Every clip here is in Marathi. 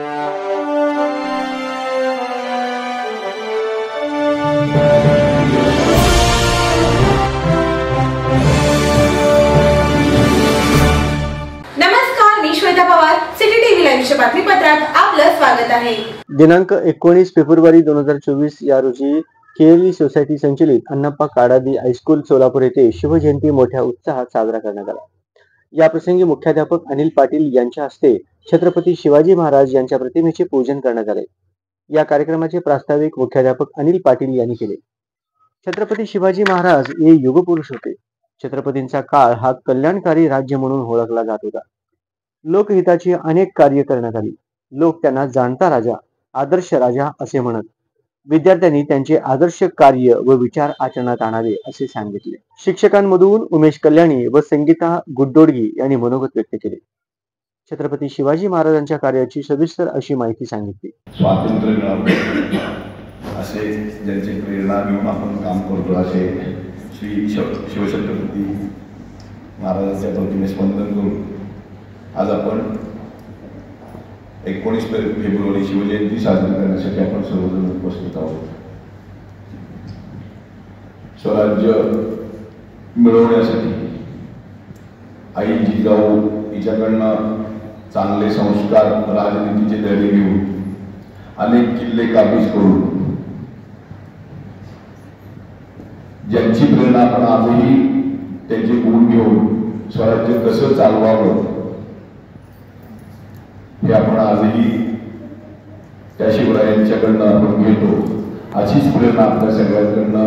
नमस्कार, मी श्वेता पवार, सिटी टीव्ही लाईव्हच्या बातमीपत्रात आपलं स्वागत आहे। दिनांक 19 फेब्रुवारी 2024 या रोजी केएलई सोसायटी संचलित अण्णाप्पा काडादी हायस्कूल सोलापूर येथे शिवजयंती मोठ्या उत्साहात साजरा करण्यात आला। या प्रसंगी मुख्याध्यापक अनिल पाटील यांच्या हस्ते छत्रपती शिवाजी महाराज यांच्या प्रतिमेचे पूजन करण्यात आले। या कार्यक्रमाचे प्रास्ताविक मुख्याध्यापक अनिल पाटील यांनी केले। छत्रपती शिवाजी महाराज हे युगपुरुष होते। छत्रपतींचा काळ हा कल्याणकारी राज्य म्हणून ओळखला जात होता। लोकहिताची अनेक कार्य करण्यात आली। लोक त्यांना जाणता राजा, आदर्श राजा असे म्हणत। विद्यार्थ्यांनी त्यांचे आदर्श कार्य व विचार आचरणात आणावे असे सांगितले। शिक्षकांमधून उमेश कल्याणी व संगीता गुड्डोडगी यांनी मनोगत व्यक्त केले। छत्रपती शिवाजी महाराजांच्या कार्याची सविस्तर अशी माहिती सांगितली। स्वातंत्र्य मिळावे असे ज्यांची प्रेरणा घेऊन आपण काम करतो असे श्री शिवछत्रपती महाराजांच्या प्रतिमेस वंदन करून आज आपण 19 फेब्रुवारी शिवजयंती साजरी करण्यासाठी आपण सर्वजण उपस्थित आहोत। स्वराज्य मिळवण्यासाठी आई जिजाऊ हिच्याकडनं चांगले संस्कार, राजनीतीचे धडे घेऊन अनेक किल्ले काबीज करून ज्यांची प्रेरणा आपण आजही त्यांचे गुण घेऊन स्वराज्य कसं चालवावं हे आपण आजही त्या शिवरायांच्याकडनं आपण घेतो। अशीच प्रेरणा आपल्या सगळ्यांकडनं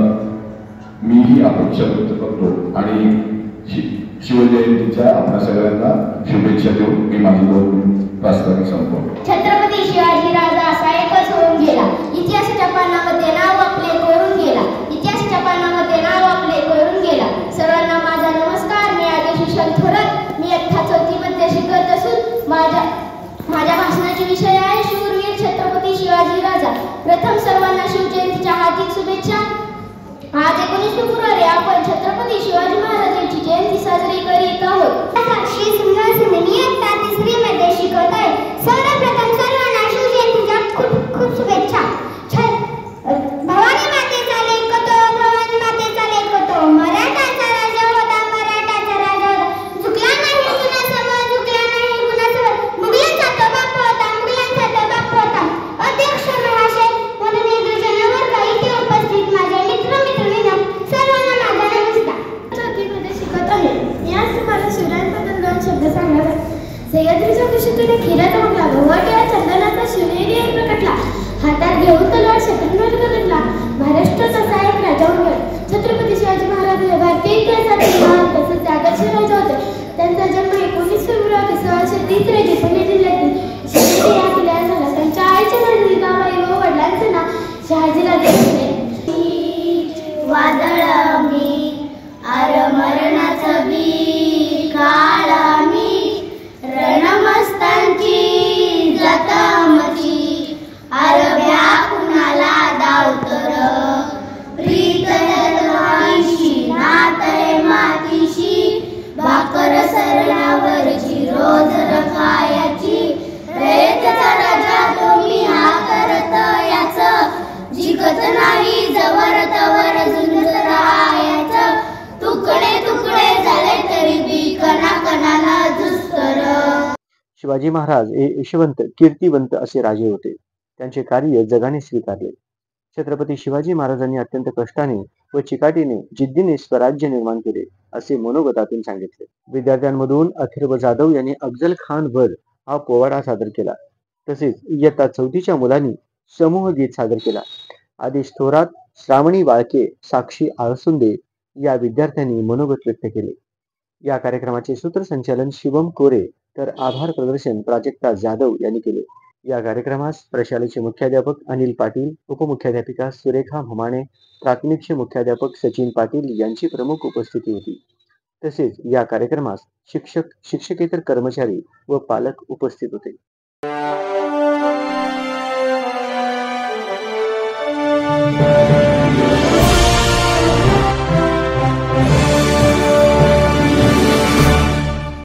मीही अपेक्षा व्यक्त करतो आणि शिवजयंतीच्या आपल्या सगळ्यांना शुभेच्छा देऊन मी माझी दोन प्रास्ताविक संपवतो। छत्रपती शिवाजी राजा असा एकच होऊन गेला, इतिहासाच्या पानामध्ये नाव आपले कोरून गेला, इतिहासाच्या पानामध्ये नाव आपले कोरून गेला। सर्वांना माझा नमस्कार। मी आदेश थोरात, मी इयत्ता 4थी मध्ये शिकत असून माझ्या भाषणाचे विषय आहे शूरवीर छत्रपती शिवाजी राजा। प्रथम सर्वांना शिवजयंतीच्या हार्दिक शुभेच्छा। आज 19 फेब्रुवारी आपण छत्रपती शिवाजी महाराज यांची जयंती साजरी करीत आहोत। साक्षी सिंहासन मी इयत्ता 3री मध्ये शिकत आहे। सर्वप्रथम सर्वांना शिवजयंतीच्या खूप खूप शुभेच्छा। भवानी मातेचा लेख होतो, भवानी मातेचा लेख होतो, मराठाचा राजा होता, मराठाचा राजा होता, झुकला नाही कुणासमोर, झुकला नाही कुणासमोर, मुघलांचा तो बाप होता, मुघलांचा तो बाप होता। अध्यक्ष महाशय, माननीय गुरुजनांवर इथे उपस्थित माझे मित्र मैत्रिणींनो, सर्वांना माझा नमस्कार। 4थी मध्ये शिकत आहे। याच तुम्हाला शिवरायांबद्दल 2 शब्द सांगणार आहे। सह्याद्रीच्या कुशीतून खिरात उगला, भोवट्या चंदनाचा शिवनेरी एक प्रकटला, हातात घेऊन तलवार शत्रूंवर गरजला, महाराष्ट्राचा एक राजा होता। छत्रपती शिवाजी महाराज हे भारतीय इतिहासातील महान तसेच आदर्श राजा होते। त्यांचा जन्म 19 फेब्रुवारी 1630 रोजी पुणे जिल्ह्यातील शिर्डी या किल्ल्यावर झाला। त्यांच्या आईचे नाव जिजाबाई व वडिलांचे नाव शहाजीराजे होते। वादळ मी आरमरणाचं बी काळा मी रणमस्तांची जतमची आरव्या कुणाला दावतर प्रीत तलवारीशी नातय मातीशी भाकर सरणावरची रोज रखायाची रयतेचा राजा तुम्ही हा करत याच जिकत नाही जवर तवर झुंजत राहायचं तुकडे तुकडे झाले तरी बी कणा कणाला दुस्तर। शिवाजी महाराज हे यशवंत, कीर्तिवंत असे राजे होते। त्यांचे कार्य जगाने स्वीकारले। छत्रपती शिवाजी महाराजांनी अत्यंत कष्टाने व चिकाटीने जिद्दीने स्वराज्य निर्माण केले असे मनोगतातून सांगितले। विद्यार्थ्यांमधून अथर्व जाधव यांनी अफजल खान वर हा पोवाडा सादर केला। तसेच इयत्ता 4थीच्या मुलांनी समूह गीत सादर केला। आदेश थोरात, श्रावणी वाळके, साक्षी आळसुंदे या विद्यार्थ्यांनी मनोगत व्यक्त केले। या कार्यक्रमाचे सूत्रसंचालन शिवम कोरे तर आभार प्रदर्शन प्राजक्ता जाधव यांनी केले। या कार्यक्रमास प्रशालेचे मुख्याध्यापक अनिल पाटील, उपमुख्याध्यापिका सुरेखा भमाणे, प्राथमिकचे मुख्याध्यापक सचिन पाटील यांची प्रमुख उपस्थिती होती। तसेच या कार्यक्रमास शिक्षक, शिक्षकेतर कर्मचारी व पालक उपस्थित होते। Thank you.